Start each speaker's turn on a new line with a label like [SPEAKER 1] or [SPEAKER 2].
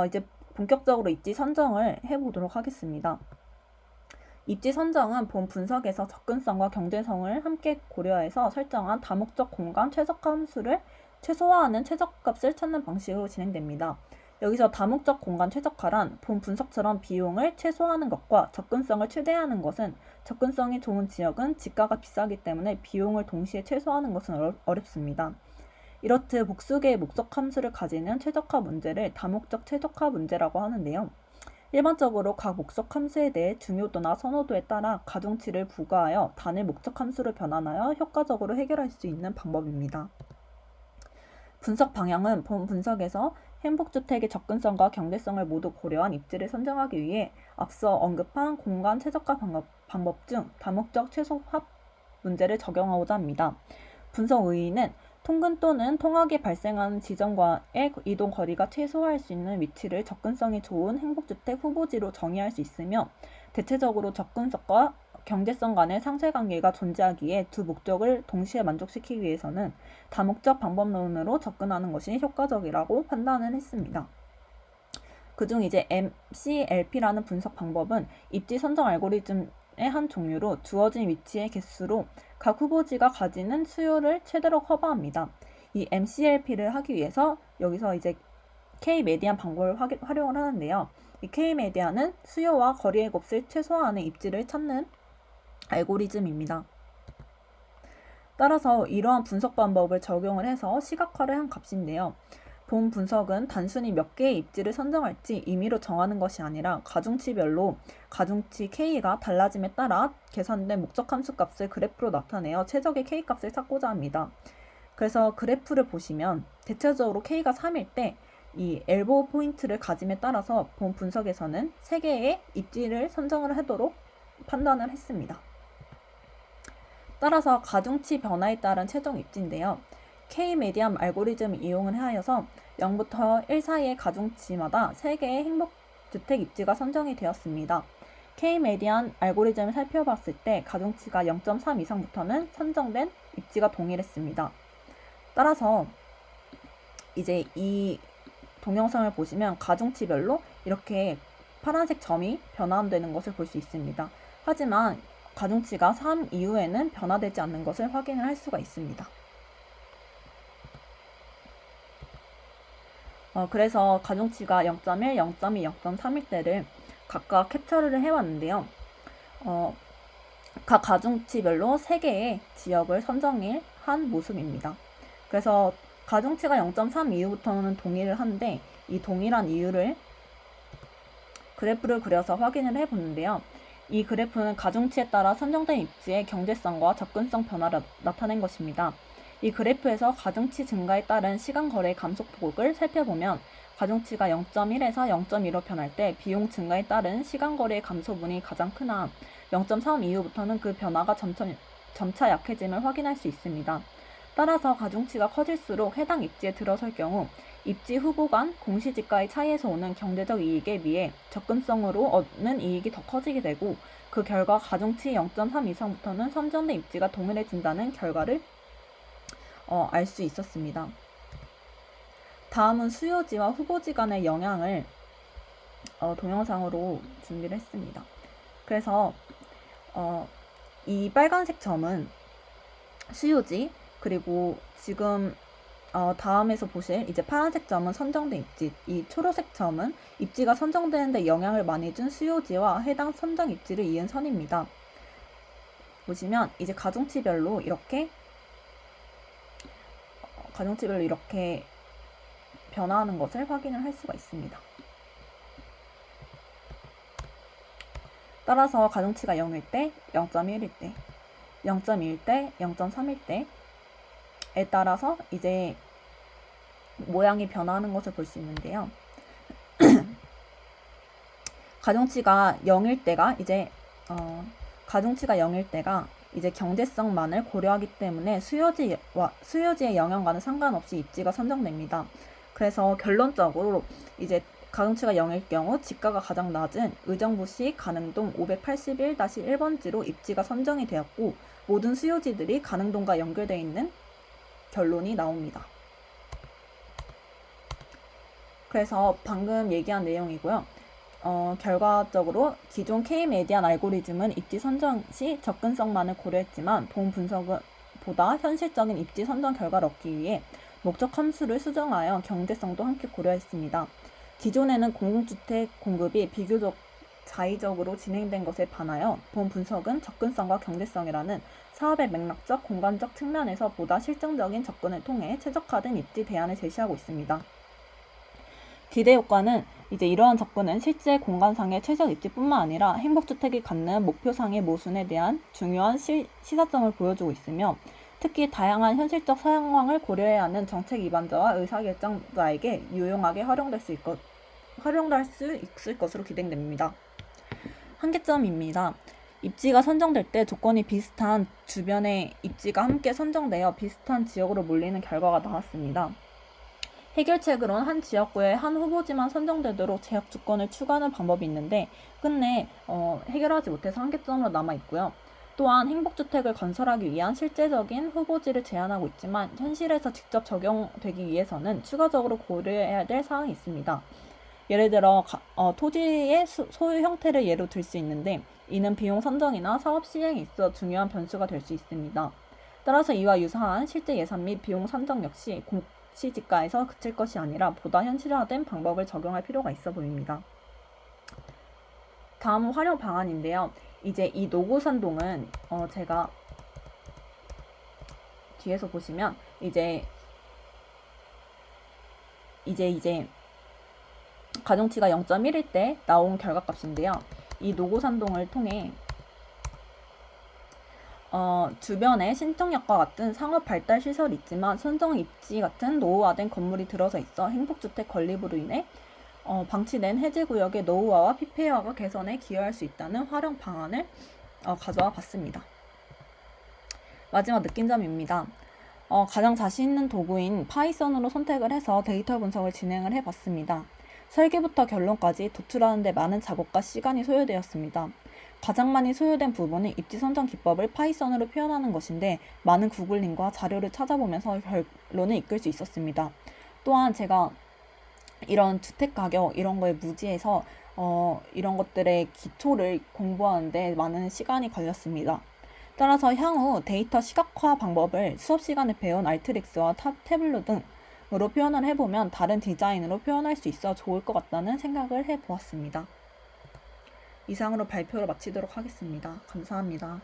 [SPEAKER 1] 이제 본격적으로 입지 선정을 해보도록 하겠습니다. 입지 선정은 본 분석에서 접근성과 경제성을 함께 고려해서 설정한 다목적 공간 최적화 함수를 최소화하는 최적값을 찾는 방식으로 진행됩니다. 여기서 다목적 공간 최적화란 본 분석처럼 비용을 최소화하는 것과 접근성을 최대화하는 것은 접근성이 좋은 지역은 지가가 비싸기 때문에 비용을 동시에 최소화하는 것은 어렵습니다. 이렇듯 복수개의 목적 함수를 가지는 최적화 문제를 다목적 최적화 문제라고 하는데요. 일반적으로 각 목적 함수에 대해 중요도나 선호도에 따라 가중치를 부과하여 단일 목적 함수로 변환하여 효과적으로 해결할 수 있는 방법입니다. 분석 방향은 본 분석에서 행복주택의 접근성과 경제성을 모두 고려한 입지를 선정하기 위해 앞서 언급한 공간 최적화 방법 중 다목적 최소합 문제를 적용하고자 합니다. 분석 의의는 통근 또는 통학이 발생하는 지점과의 이동 거리가 최소화할 수 있는 위치를 접근성이 좋은 행복주택 후보지로 정의할 수 있으며 대체적으로 접근성과 경제성 간의 상쇄관계가 존재하기에 두 목적을 동시에 만족시키기 위해서는 다목적 방법론으로 접근하는 것이 효과적이라고 판단을 했습니다. 그중 이제 MCLP라는 분석 방법은 입지 선정 알고리즘의 한 종류로 주어진 위치의 개수로 각 후보지가 가지는 수요를 최대로 커버합니다. 이 MCLP를 하기 위해서 여기서 이제 K-메디안 방법을 활용을 하는데요. 이 K-메디안은 수요와 거리의 곱을 최소화하는 입지를 찾는 알고리즘입니다. 따라서 이러한 분석 방법을 적용을 해서 시각화를 한 값인데요. 본 분석은 단순히 몇 개의 입지를 선정할지 임의로 정하는 것이 아니라 가중치별로 가중치 K가 달라짐에 따라 계산된 목적 함수 값을 그래프로 나타내어 최적의 K 값을 찾고자 합니다. 그래서 그래프를 보시면 대체적으로 K가 3일 때 이 엘보우 포인트를 가짐에 따라서 본 분석에서는 3개의 입지를 선정을 하도록 판단을 했습니다. 따라서 가중치 변화에 따른 최종 입지인데요. K-메디안 알고리즘을 이용을 하여서 0부터 1 사이의 가중치마다 3개의 행복주택 입지가 선정이 되었습니다. K-메디안 알고리즘을 살펴봤을 때 가중치가 0.3 이상부터는 선정된 입지가 동일했습니다. 따라서 이제 이 동영상을 보시면 가중치별로 이렇게 파란색 점이 변화되는 것을 볼 수 있습니다. 하지만 가중치가 3 이후에는 변화되지 않는 것을 확인을 할 수가 있습니다. 그래서 가중치가 0.1, 0.2, 0.3일 때를 각각 캡처를 해왔는데요. 각 가중치별로 3개의 지역을 선정한 모습입니다. 그래서 가중치가 0.3 이후부터는 동일을 한데 이 동일한 이유를 그래프를 그려서 확인을 해보는데요. 이 그래프는 가중치에 따라 선정된 입지의 경제성과 접근성 변화를 나타낸 것입니다. 이 그래프에서 가중치 증가에 따른 시간 거래 감소폭을 살펴보면 가중치가 0.1에서 0.2로 변할 때 비용 증가에 따른 시간 거래의 감소분이 가장 크나 0.3 이후부터는 그 변화가 점차 약해짐을 확인할 수 있습니다. 따라서 가중치가 커질수록 해당 입지에 들어설 경우 입지 후보 간 공시지가의 차이에서 오는 경제적 이익에 비해 접근성으로 얻는 이익이 더 커지게 되고 그 결과 가중치 0.3 이상부터는 선정된 입지가 동일해진다는 결과를 알 수 있었습니다. 다음은 수요지와 후보지 간의 영향을 동영상으로 준비를 했습니다. 그래서 이 빨간색 점은 수요지, 그리고 지금 다음에서 보실 이제 파란색 점은 선정된 입지, 이 초록색 점은 입지가 선정되는데 영향을 많이 준 수요지와 해당 선정 입지를 이은 선입니다. 보시면 이제 가중치별로 이렇게 변화하는 것을 확인을 할 수가 있습니다. 따라서 가중치가 0일 때, 0.1일 때, 0.2일 때, 0.3일 때에 따라서 이제 모양이 변화하는 것을 볼 수 있는데요. 가중치가 0일 때가 이제 경제성만을 고려하기 때문에 수요지의 영향과는 상관없이 입지가 선정됩니다. 그래서 결론적으로 이제 가중치가 0일 경우 지가가 가장 낮은 의정부시 가능동 581-1번지로 입지가 선정이 되었고 모든 수요지들이 가능동과 연결되어 있는 결론이 나옵니다. 그래서 방금 얘기한 내용이고요. 결과적으로 기존 K-메디안 알고리즘은 입지 선정 시 접근성만을 고려했지만 본 분석은 보다 현실적인 입지 선정 결과를 얻기 위해 목적 함수를 수정하여 경제성도 함께 고려했습니다. 기존에는 공공주택 공급이 비교적 자의적으로 진행된 것에 반하여 본 분석은 접근성과 경제성이라는 사업의 맥락적, 공간적 측면에서 보다 실증적인 접근을 통해 최적화된 입지 대안을 제시하고 있습니다. 기대 효과는 이제 이러한 접근은 실제 공간상의 최적 입지뿐만 아니라 행복주택이 갖는 목표상의 모순에 대한 중요한 시사점을 보여주고 있으며 특히 다양한 현실적 상황을 고려해야 하는 정책 입안자와 의사결정자에게 유용하게 활용될 수 있을 것으로 기대됩니다. 한계점입니다. 입지가 선정될 때 조건이 비슷한 주변의 입지가 함께 선정되어 비슷한 지역으로 몰리는 결과가 나왔습니다. 해결책으론 한 지역구에 한 후보지만 선정되도록 제약 조건을 추가하는 방법이 있는데 끝내 해결하지 못해서 한계점으로 남아있고요. 또한 행복주택을 건설하기 위한 실제적인 후보지를 제한하고 있지만 현실에서 직접 적용되기 위해서는 추가적으로 고려해야 될 사항이 있습니다. 예를 들어 토지의 소유 형태를 예로 들 수 있는데 이는 비용 선정이나 사업 시행에 있어 중요한 변수가 될 수 있습니다. 따라서 이와 유사한 실제 예산 및 비용 선정 역시 공시지가에서 그칠 것이 아니라 보다 현실화된 방법을 적용할 필요가 있어 보입니다. 다음은 활용 방안인데요. 이제 이 노고산동은 제가 뒤에서 보시면 이제 가중치가 0.1일 때 나온 결과값인데요. 이 노고산동을 통해 주변에 신청역과 같은 상업 발달 시설이 있지만 선정 입지 같은 노후화된 건물이 들어서 있어 행복주택 건립으로 인해 방치된 해제구역의 노후화와 피폐화가 개선에 기여할 수 있다는 활용 방안을 가져와 봤습니다. 마지막 느낀 점입니다. 가장 자신 있는 도구인 파이썬으로 선택을 해서 데이터 분석을 진행을 해봤습니다. 설계부터 결론까지 도출하는 데 많은 작업과 시간이 소요되었습니다. 가장 많이 소요된 부분은 입지 선정 기법을 파이썬으로 표현하는 것인데 많은 구글링과 자료를 찾아보면서 결론을 이끌 수 있었습니다. 또한 제가 이런 주택 가격 이런 거에 무지해서 이런 것들의 기초를 공부하는데 많은 시간이 걸렸습니다. 따라서 향후 데이터 시각화 방법을 수업 시간에 배운 알트릭스와 태블로 등으로 표현을 해보면 다른 디자인으로 표현할 수 있어 좋을 것 같다는 생각을 해보았습니다. 이상으로 발표를 마치도록 하겠습니다. 감사합니다.